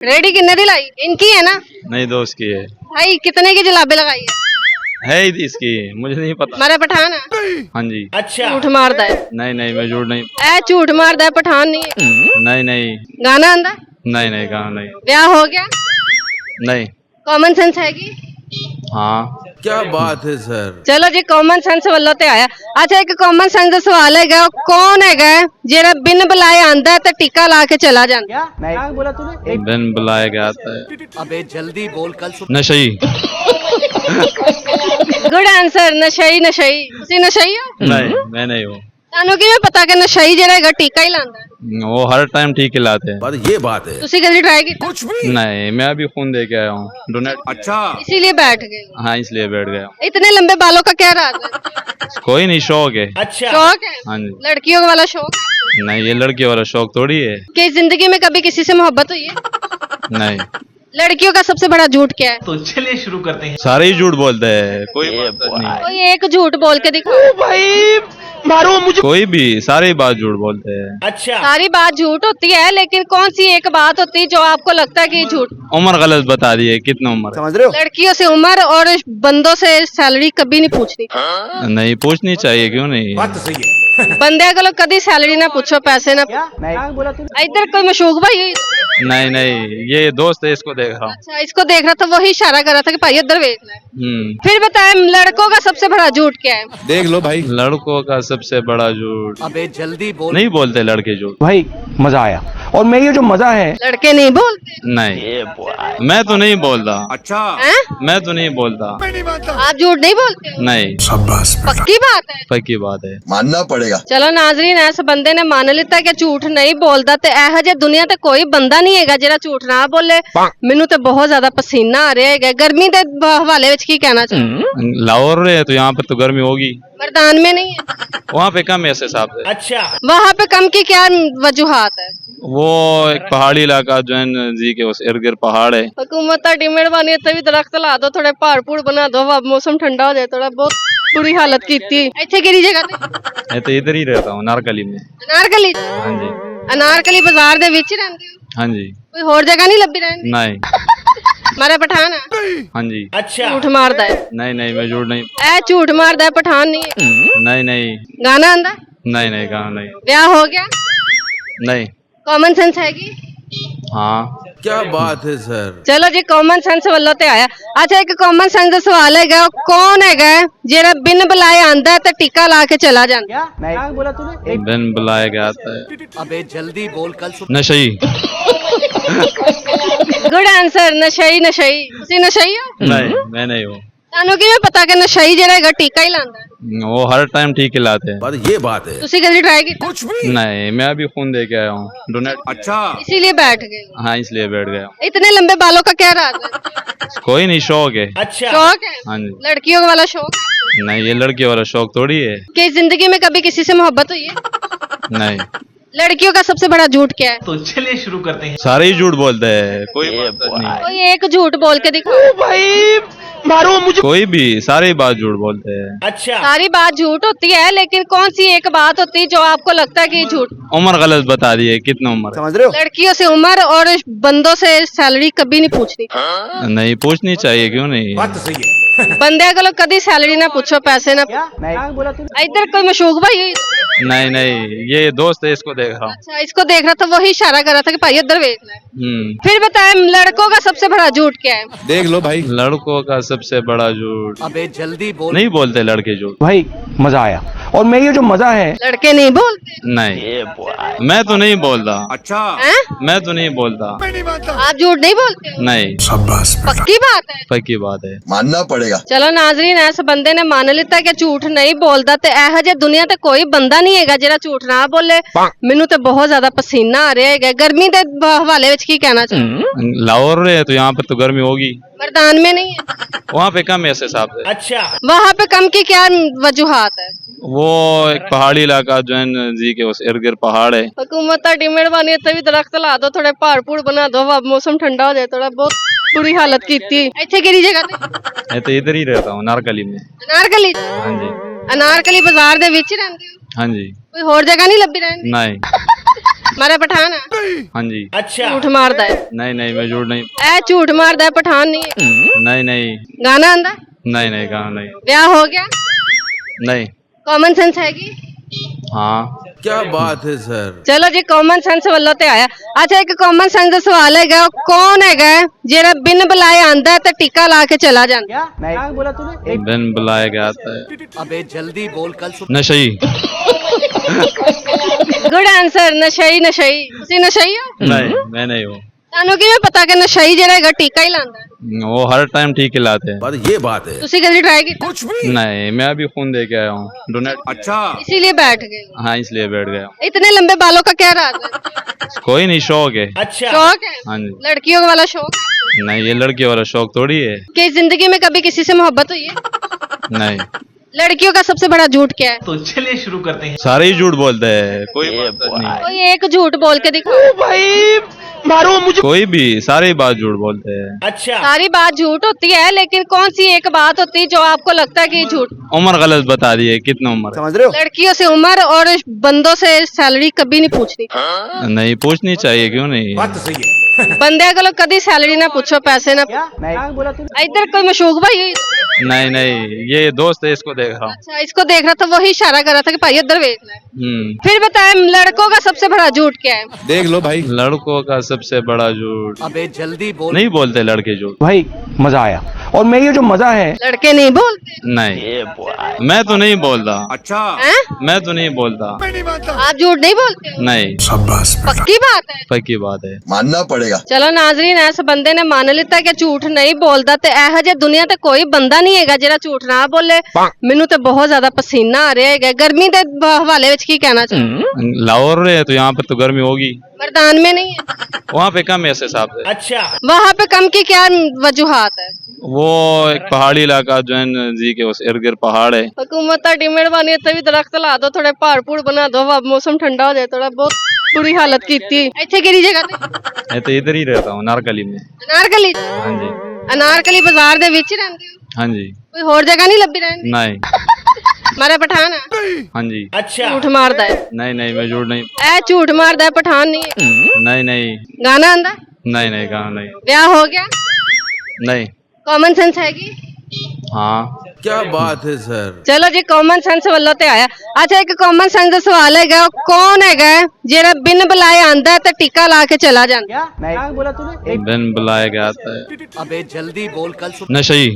Ready किन्ने दी लाई? इनकी है ना? नहीं दोस्त की है। भाई कितने की जलाबे लगाई है? है ही इसकी, मुझे नहीं पता। मारा पठान है? हाँ जी। अच्छा झूठ मारदा है? नहीं नहीं मैं झूठ नहीं। ए झूठ मारदा है, पठान नहीं है। नहीं नहीं गाना आंदा? नहीं नहीं कहा नहीं। ब्याह हो गया? नहीं। कॉमन सेंस हैगी? हाँ क्या बात है सर। चलो जी कॉमन सेंस ਵੱਲੋਂ ਤੇ ਆਇਆ। अच्छा एक कॉमन सेंस ਦਾ ਸਵਾਲ ਹੈਗਾ, कौन ਹੈਗਾ ਜਿਹੜਾ बिन बुलाए आंदा है ਤੇ ਟੀਕਾ ਲਾ ਕੇ ਚਲਾ ਜਾਂਦਾ? बिन बुलाए गया आता है। अबे जल्दी बोल, कल नशई। Good answer, ਨਸ਼ਈ। ਨਸ਼ਈ ਤੁਸੀਂ ਨਸ਼ਈ ਹੋ? नहीं मैं नहीं हूँ। ਤੁਹਾਨੂੰ ਕਿਵੇਂ ਪਤਾ ਕਿ ਨਸ਼ਈ ਜਿਹੜਾ ਹੈਗਾ ਟੀਕਾ ਹੀ ਲਾਉਂਦਾ ਹੈ? वो हर टाइम ठीक खिलाते हैं। बात ये बात है। ਤੁਸੀਂ कभी ट्राई ਕੀਤਾ? कुछ भी नहीं मैं अभी खून दे के आया हूँ डोनेट। अच्छा। इसीलिए बैठ गए? हाँ इसलिए बैठ गया। इतने लंबे बालों का क्या राज है? कोई नहीं शौक है। शौक है? हाँ जी। लड़कियों वाला शौक है? नहीं ये लड़की वाला शौक थोड़ी है। कि जिंदगी में कभी किसी से मोहब्बत हुई है? नहीं। लड़कियों का सबसे बड़ा झूठ क्या है? तो चलिए शुरू करते हैं। सारे ही झूठ बोलते हैं, कोई बात नहीं। कोई एक झूठ बोल के दिखाओ भाई। मारो मुझे। कोई भी सारे बात झूठ बोलते हैं। सारी बात झूठ होती है, लेकिन कौन सी एक बात होती है जो आपको लगता है कि ये झूठ? उम्र गलत बता दी है, कितना उम्र है? समझ रहे हो। लड़कियों से उम्र और बंदों से सैलरी कभी नहीं पूछनी। नहीं पूछनी चाहिए, क्यों नहीं? बात तो सही है। बंदे को कभी सैलरी ना पूछो, पैसे ना। इधर कोई मशूक भाई हुई? नहीं नहीं ये दोस्त है, इसको देख रहा हूँ। अच्छा इसको देख रहा था, वही इशारा कर रहा था कि भाई इधर देख ले। फिर बताएं लड़कों का सबसे बड़ा झूठ क्या है? देख लो भाई। लड़कों का सबसे बड़ा झूठ अबे जल्दी बोल। नहीं बोलते लड़के झूठ। भाई मजा आया, और मैं ये जो मजा है। लड़के नहीं बोलते? नहीं मैं तो नहीं बोलता। अच्छा। हैं? मैं तो नहीं बोलता। आप झूठ नहीं बोलते? नहीं पक्की बात है? पक्की बात है। मानना पड़ेगा। चलो नाजरीन, इस बंदे ने मान लिता कि झूठ नहीं बोलता, ते ਇਹੋ ਜਿਹਾ ਦੁਨੀਆ ਤੇ ਕੋਈ ਬੰਦਾ ਨਹੀਂ ਹੈਗਾ ਜਿਹੜਾ ਝੂਠ ਨਾ ਬੋਲੇ। ਮੈਨੂੰ ਤੇ बहुत ज्यादा पसीना आ रहा है। गर्मी के हवाले ਵਿੱਚ ਕੀ कहना चाहिए? लाहौर है तो यहाँ पर तो गर्मी होगी, मैदान में नहीं है? वहाँ पे कम है इस हिसाब से। अच्छा वहाँ पे कम की क्या वजूहात है? वो एक पहाड़ी इलाका जो है जी के उस इर्द गिर्द पहाड़ है। हुकूमत ਤੁਹਾਡੀ ਮਿਹਰਬਾਨੀ ਇੱਥੇ ਵੀ ਦਰਖਤ ਲਾ ਦਿਓ, ਥੋੜੇ ਪਹਾੜ ਪੂੜ ਬਣਾ ਦਿਓ, मौसम ठंडा हो जाए थोड़ा। बहुत बुरी हालत की ਇੱਥੇ ਕਿਹੜੀ ਜਗ੍ਹਾ ਤੇ? मैं तो इधर ही रहता हूँ, नारकली में। ਅਨਾਰਕਲੀ? हाँ जी। ਅਨਾਰਕਲੀ ਬਾਜ਼ਾਰ ਦੇ ਵਿੱਚ ਰਹਿੰਦੇ ਹੋ? हाँ जी। ਕੋਈ ਹੋਰ ਜਗ੍ਹਾ ਨਹੀਂ ਲੱਭੀ ਰਹਿੰਦੀ? नहीं। ਮਾਰਾ ਪਠਾਨ ਹੈ? हाँ जी। ਝੂਠ ਮਾਰਦਾ ਹੈ? नहीं नहीं मैं झूठ नहीं। ਇਹ ਝੂਠ ਮਾਰਦਾ ਹੈ, ਪਠਾਨ नहीं है। नहीं नहीं गाना आंदा? नहीं नहीं कहा नहीं। ब्याह हो गया? नहीं। कॉमन सेंस हैगी? हाँ क्या बात है सर। चलो जी कॉमन सेंस ਵੱਲੋਂ ਤੇ ਆਇਆ। अच्छा एक कॉमन सेंस ਦਾ ਸਵਾਲ ਹੈਗਾ, कौन ਹੈਗਾ ਜਿਹੜਾ बिन बुलाए आंदा है ਤੇ ਟੀਕਾ ਲਾ ਕੇ ਚਲਾ ਜਾਂਦਾ? बिन बुलाए गया आता है। अबे जल्दी बोल, कल नशई। Good answer, ਨਸ਼ਈ। ਨਸ਼ਈ ਤੁਸੀਂ ਨਸ਼ਈ ਹੋ? नहीं मैं नहीं हूँ। ਤੁਹਾਨੂੰ ਕਿਵੇਂ ਪਤਾ ਕਿ ਨਸ਼ਈ ਜਿਹੜਾ ਹੈਗਾ ਟੀਕਾ ਹੀ ਲਾਉਂਦਾ ਹੈ? वो हर टाइम ठीक खिलाते हैं। बात ये बात है। ਤੁਸੀਂ ਕਦੀ ट्राई ਕੀਤਾ? कुछ भी नहीं मैं अभी खून दे के आया हूँ डोनेट। अच्छा। इसीलिए बैठ गए? हाँ इसलिए बैठ गया। इतने लंबे बालों का क्या राज है? कोई नहीं शौक है। शौक है? हाँ जी। लड़कियों वाला शौक है? नहीं ये लड़की वाला शौक थोड़ी है। कि जिंदगी में कभी किसी से मोहब्बत हुई है? नहीं। लड़कियों का सबसे बड़ा झूठ क्या है? तो चलिए शुरू करते हैं। सारे ही झूठ बोलते हैं, कोई बात नहीं। कोई एक झूठ बोल के दिखाओ भाई मारो मुझे। कोई भी सारे ही बात झूठ बोलते हैं। सारी बात झूठ होती है, लेकिन कौन सी एक बात होती है जो आपको लगता है कि ये झूठ? उम्र गलत बता दी है, कितना उम्र है? समझ रहे हो। लड़कियों से उम्र और बंदों से सैलरी कभी नहीं पूछनी। नहीं पूछनी चाहिए, क्यों नहीं? बात तो सही है। बंदे को कभी सैलरी ना पूछो, पैसे ना। इधर कोई मशूक भाई हुई? नहीं नहीं ये दोस्त है, इसको देख रहा हूँ। अच्छा इसको देख रहा था, वही इशारा कर रहा था कि भाई इधर देख ले। फिर बताएं लड़कों का सबसे बड़ा झूठ क्या है? देख लो भाई। लड़कों का सबसे बड़ा झूठ अबे जल्दी बोल। नहीं बोलते लड़के झूठ। भाई मजा आया, और मैं ये जो मजा है। लड़के नहीं बोलते? नहीं मैं तो नहीं बोलता। अच्छा। हैं? मैं तो नहीं बोलता। आप झूठ नहीं बोलते? नहीं पक्की बात है? पक्की बात है। मानना पड़ेगा। चलो नाजरीन, इस बंदे ने मान लिता कि झूठ नहीं बोलता, ਤੇ ਇਹੋ ਜਿਹੀ ਦੁਨੀਆ ਤੇ ਕੋਈ ਬੰਦਾ ਨਹੀਂ ਹੈਗਾ ਜਿਹੜਾ ਝੂਠ ਨਾ ਬੋਲੇ। ਮੈਨੂੰ ਤੇ बहुत ज्यादा पसीना आ रहा है। गर्मी के हवाले ਵਿੱਚ ਕੀ ਕਹਿਣਾ चाहिए? लाहौर है तो यहाँ पर तो गर्मी होगी, मैदान में नहीं है? वहाँ पे कम है इस हिसाब से। अच्छा वहाँ पे कम की क्या वजूहात है? वो एक पहाड़ी इलाका जो है जी के उस इर्द गिर्द पहाड़ है। हुकूमत ਤੁਹਾਡੀ ਮਿਹਰਬਾਨੀ ਇੱਥੇ ਵੀ ਦਰਖਤ ਲਾ ਦਿਓ, ਥੋੜੇ ਪਹਾੜ ਪੂੜ ਬਣਾ ਦਿਓ, मौसम ठंडा हो जाए थोड़ा। बहुत बुरी हालत की ਇੱਥੇ ਕਿਹੜੀ ਜਗ੍ਹਾ ਤੇ? मैं तो इधर ही रहता हूँ, नारकली में। ਅਨਾਰਕਲੀ? हाँ जी। ਅਨਾਰਕਲੀ ਬਾਜ਼ਾਰ ਦੇ ਵਿੱਚ ਰਹਿੰਦੇ ਹੋ? हाँ जी। ਕੋਈ ਹੋਰ ਜਗ੍ਹਾ ਨਹੀਂ ਲੱਭੀ ਰਹਿੰਦੀ? नहीं ਮਾਰਾ ਪਠਾਨ ਹੈ हाँ जी ਝੂਠ ਮਾਰਦਾ ਹੈ नहीं नहीं मैं झूठ नहीं ਇਹ ਝੂਠ ਮਾਰਦਾ ਹੈ ਪਠਾਨ ਨਹੀਂ ਹੈ। नहीं नहीं ਗਾਣਾ ਆਂਦਾ नहीं नहीं कहा नहीं ਵਿਆਹ ਹੋ ਗਿਆ नहीं ਕਾਮਨ ਸੈਂਸ ਹੈਗੀ हाँ क्या बात है सर। ਚਲੋ ਜੀ ਕਾਮਨ ਸੈਂਸ ਵੱਲੋਂ ਤੇ ਆਇਆ। ਅੱਛਾ ਇੱਕ ਕਾਮਨ ਸੈਂਸ ਦਾ ਸਵਾਲ ਹੈਗਾ ਉਹ ਕੌਣ ਹੈਗਾ ਹੈ ਜਿਹੜਾ ਬਿਨ ਬੁਲਾਏ ਆਂਦਾ ਹੈ ਤੇ ਟਿੱਕਾ ਲਾ ਕੇ ਚਲਾ ਜਾਂਦਾ बिन बुलाए गया आता है अबे जल्दी बोल कल सुबह। नशई ਗੁੱਡ ਆਨਸਰ ਨਸ਼ਈ ਨਸ਼ਈ ਤੁਸੀਂ ਨਸ਼ਈ ਹੋ नहीं मैं नहीं हूँ ਤੁਹਾਨੂੰ ਕਿਵੇਂ ਪਤਾ ਕਿ ਨਸ਼ਈ ਜਿਹੜਾ ਹੈਗਾ ਟੀਕਾ ਹੀ ਲਾਉਂਦਾ ਹੈ? वो हर टाइम ठीक खिलाते हैं पर ये बात है। ਤੁਸੀਂ ਕਦੀ ਟਰਾਈ ਕੀਤਾ कुछ भी। नहीं मैं अभी खून दे के आया हूँ डोनेट अच्छा। इसीलिए बैठ गए हाँ इसलिए बैठ गया इतने लंबे बालों का क्या राज है कोई नहीं शौक है शौक है हाँ जी लड़कियों वाला शौक है नहीं ये लड़की वाला शौक थोड़ी है कि जिंदगी में कभी किसी से मोहब्बत हुई है नहीं लड़कियों का सबसे बड़ा झूठ क्या है तो चलिए शुरू करते हैं। सारे ही झूठ बोलते हैं कोई बात नहीं कोई एक झूठ बोल के दिखाओ भाई मारो मुझे। कोई भी सारे ही बात झूठ बोलते हैं सारी बात झूठ होती है लेकिन कौन सी एक बात होती है जो आपको लगता है कि ये झूठ उम्र गलत बता दी है कितना उम्र समझ रहे हो। लड़कियों से उम्र और बंदों से सैलरी कभी नहीं पूछनी नहीं पूछनी चाहिए क्यों नहीं बात तो सही है। बंदे को कभी सैलरी ना पूछो पैसे ना इधर कोई मशूक भाई हुई नहीं नहीं ये दोस्त है इसको देख रहा हूँ अच्छा इसको देख रहा था वही इशारा कर रहा था कि भाई इधर देख ले फिर बताएं लड़कों का सबसे बड़ा झूठ क्या है देख लो भाई। लड़कों का सबसे बड़ा झूठ अबे जल्दी बोल। नहीं बोलते लड़के झूठ भाई मजा आया और मैं ये जो मजा है लड़के नहीं बोलते नहीं मैं तो नहीं बोलता अच्छा। हैं मैं तो नहीं बोलता आप झूठ नहीं बोलते नहीं पक्की बात है पक्की बात है मानना पड़ेगा। ਚਲੋ ਨਾਜ਼ਰੀਨ ਇਸ ਬੰਦੇ ਨੇ ਮੰਨ ਲਿੱਤਾ ਕਿ ਝੂਠ ਨਹੀਂ ਬੋਲਦਾ ਤੇ ਇਹੋ ਜਿਹੇ ਦੁਨੀਆ ਤੇ ਕੋਈ ਬੰਦਾ ਨਹੀਂ ਹੈਗਾ ਜਿਹੜਾ ਝੂਠ ਨਾ ਬੋਲੇ ਮੈਨੂੰ ਤੇ ਬਹੁਤ ਜ਼ਿਆਦਾ ਪਸੀਨਾ ਆ ਰਿਹਾ ਹੈਗਾ ਗਰਮੀ ਦੇ ਹਵਾਲੇ ਵਿੱਚ ਕੀ ਕਹਿਣਾ ਚਾਹੁੰਦੇ लाहौर है तो यहाँ पर तो गर्मी होगी मैदान में नहीं है वहाँ पे कम है इस हिसाब से अच्छा। वहाँ पे कम की क्या वजूहात है वो एक पहाड़ी इलाका जो है जी के उस इर्द गिर्द पहाड़ है हुकूमत ਤੁਹਾਡੀ ਮਿਹਰਬਾਨੀ ਇੱਥੇ ਵੀ ਦਰਖਤ ਲਾ ਦਿਓ ਥੋੜੇ ਪਹਾੜ ਪੂੜ ਬਣਾ ਦਿਓ ਹਵਾ ਮੌਸਮ ਠੰਡਾ ਹੋ ਜਾਏ ਥੋੜਾ ਬਹੁਤ ਬੁਰੀ ਹਾਲਤ ਕੀਤੀ ਇੱਥੇ ਕਿਹੜੀ ਜਗ੍ਹਾ ਤੇ मैं तो इधर ही रहता हूँ नारकली में ਅਨਾਰਕਲੀ हाँ जी ਅਨਾਰਕਲੀ ਬਾਜ਼ਾਰ ਦੇ ਵਿੱਚ ਹੀ ਰਹਿੰਦੇ ਹੋ हाँ जी ਕੋਈ ਹੋਰ ਜਗ੍ਹਾ ਨਹੀਂ ਲੱਭੀ ਰਹਿੰਦੀ नहीं ਮਾਰਾ ਪਠਾਨ ਹੈ हाँ जी अच्छा। ਝੂਠ ਮਾਰਦਾ ਹੈ नहीं नहीं मैं झूठ नहीं ਇਹ ਝੂਠ ਮਾਰਦਾ ਹੈ ਪਠਾਨ ਨਹੀਂ ਹੈ नहीं नहीं ਗਾਣਾ ਆਂਦਾ नहीं नहीं कहा नहीं ਵਿਆਹ ਹੋ ਗਿਆ नहीं ਕਾਮਨ ਸੈਂਸ ਹੈਗੀ हाँ क्या बात है सर। ਚਲੋ ਜੀ ਕਾਮਨ ਸੈਂਸ ਵੱਲੋਂ ਤੇ ਆਇਆ। ਅੱਛਾ ਇੱਕ ਕਾਮਨ ਸੈਂਸ ਦਾ ਸਵਾਲ ਹੈਗਾ ਉਹ ਕੌਣ ਹੈਗਾ ਹੈ ਜਿਹੜਾ ਬਿਨ ਬੁਲਾਏ ਆਂਦਾ ਹੈ ਤੇ ਟਿੱਕਾ ਲਾ ਕੇ ਚਲਾ ਜਾਂਦਾ बिन बुलाए गया आता है अबे जल्दी बोल कल सुबह। नशई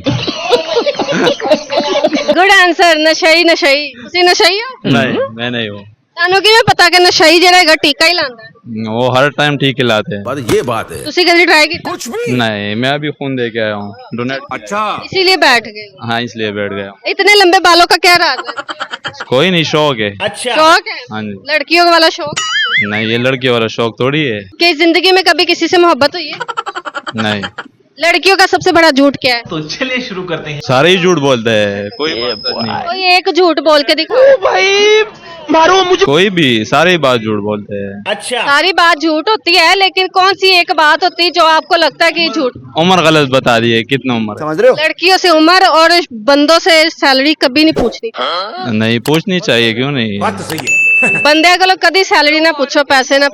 ਗੁੱਡ ਆਨਸਰ ਨਸ਼ਈ ਨਸ਼ਈ ਤੁਸੀਂ ਨਸ਼ਈ ਹੋ नहीं मैं नहीं हूँ ਤੁਹਾਨੂੰ ਕਿਵੇਂ ਪਤਾ ਕਿ ਨਸ਼ਈ ਜਿਹੜਾ ਹੈਗਾ ਟੀਕਾ ਹੀ ਲਾਉਂਦਾ ਹੈ वो हर टाइम ठीक खिलाते हैं पर ये बात है। ਤੁਸੀਂ ਕਦੀ ਟਰਾਈ ਕੀਤਾ कुछ भी। नहीं मैं अभी खून दे के आया हूँ डोनेट अच्छा। इसीलिए बैठ गए हाँ इसलिए बैठ गया इतने लंबे बालों का क्या राज है कोई नहीं शौक है अच्छा। शौक है हाँ जी लड़कियों वाला शौक है नहीं ये लड़की वाला शौक थोड़ी है कि जिंदगी में कभी किसी से मोहब्बत हुई है नहीं लड़कियों का सबसे बड़ा झूठ क्या है तो चलिए शुरू करते हैं। सारे ही झूठ बोलते हैं कोई बात नहीं कोई एक झूठ बोल के दिखाओ भाई मारो मुझे। कोई भी सारे ही बात झूठ बोलते हैं अच्छा। सारी बात झूठ होती है लेकिन कौन सी एक बात होती है जो आपको लगता है कि ये झूठ उम्र गलत बता दी है कितना उम्र समझ रहे हो। लड़कियों से उम्र और बंदों से सैलरी कभी नहीं पूछनी नहीं पूछनी चाहिए क्यों नहीं बात तो सही है। बंदे को कभी सैलरी ना पूछो पैसे ना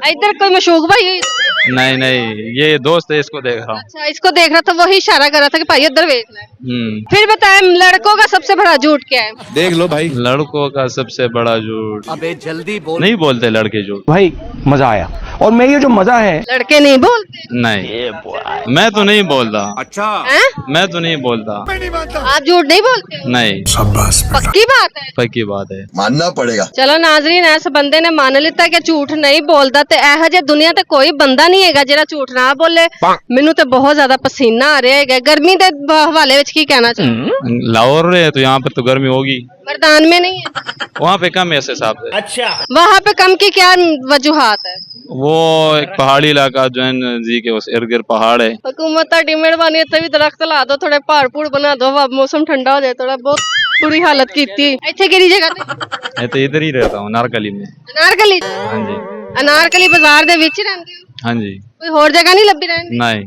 इधर कोई मशूक भाई हुई नहीं नहीं ये दोस्त है इसको देख रहा हूँ अच्छा इसको देख रहा था वही इशारा कर रहा था कि भाई इधर देख ले फिर बताएं लड़कों का सबसे बड़ा झूठ क्या है देख लो भाई। लड़कों का सबसे बड़ा झूठ अबे जल्दी बोल। नहीं बोलते लड़के झूठ भाई मजा आया और मैं ये जो मजा है लड़के नहीं बोलते नहीं मैं तो नहीं बोलता अच्छा। हैं मैं तो नहीं बोलता आप झूठ नहीं बोलते नहीं पक्की बात है पक्की बात है मानना पड़ेगा। ਚਲੋ ਨਾਜ਼ਰੀਨ ਇਸ ਬੰਦੇ ਨੇ ਮੰਨ ਲਿੱਤਾ ਕਿ ਝੂਠ ਨਹੀਂ ਬੋਲਦਾ ਤੇ ਇਹੋ ਜਿਹੇ ਦੁਨੀਆ ਤੇ ਕੋਈ ਬੰਦਾ ਨਹੀਂ ਹੈਗਾ ਜਿਹੜਾ ਝੂਠ ਨਾ ਬੋਲੇ ਮੈਨੂੰ ਤੇ ਬਹੁਤ ਜ਼ਿਆਦਾ ਪਸੀਨਾ ਆ ਰਿਹਾ ਹੈਗਾ ਗਰਮੀ ਦੇ ਹਵਾਲੇ ਵਿੱਚ ਕੀ ਕਹਿਣਾ ਚਾਹੁੰਦੇ लाहौर है तो यहाँ पर तो गर्मी होगी मैदान में नहीं है वहाँ पे कम है इस हिसाब से अच्छा। वहाँ पे कम की क्या वजूहात है वो एक पहाड़ी इलाका जो है जी के उस इर्द गिर्द पहाड़ है हुकूमत ਤੁਹਾਡੀ ਮਿਹਰਬਾਨੀ ਇੱਥੇ ਵੀ ਦਰਖਤ ਲਾ ਦਿਓ ਥੋੜੇ ਪਹਾੜ ਪੂੜ ਬਣਾ ਦਿਓ ਹਵਾ ਮੌਸਮ ਠੰਡਾ ਹੋ ਜਾਏ ਥੋੜਾ ਬਹੁਤ ਬੁਰੀ ਹਾਲਤ ਕੀਤੀ ਇੱਥੇ ਕਿਹੜੀ ਜਗ੍ਹਾ ਤੇ मैं तो इधर ही रहता हूँ नारकली में ਅਨਾਰਕਲੀ हाँ जी ਅਨਾਰਕਲੀ ਬਾਜ਼ਾਰ ਦੇ ਵਿੱਚ ਹੀ ਰਹਿੰਦੇ ਹੋ हाँ जी ਕੋਈ ਹੋਰ ਜਗ੍ਹਾ ਨਹੀਂ ਲੱਭੀ ਰਹਿੰਦੀ नहीं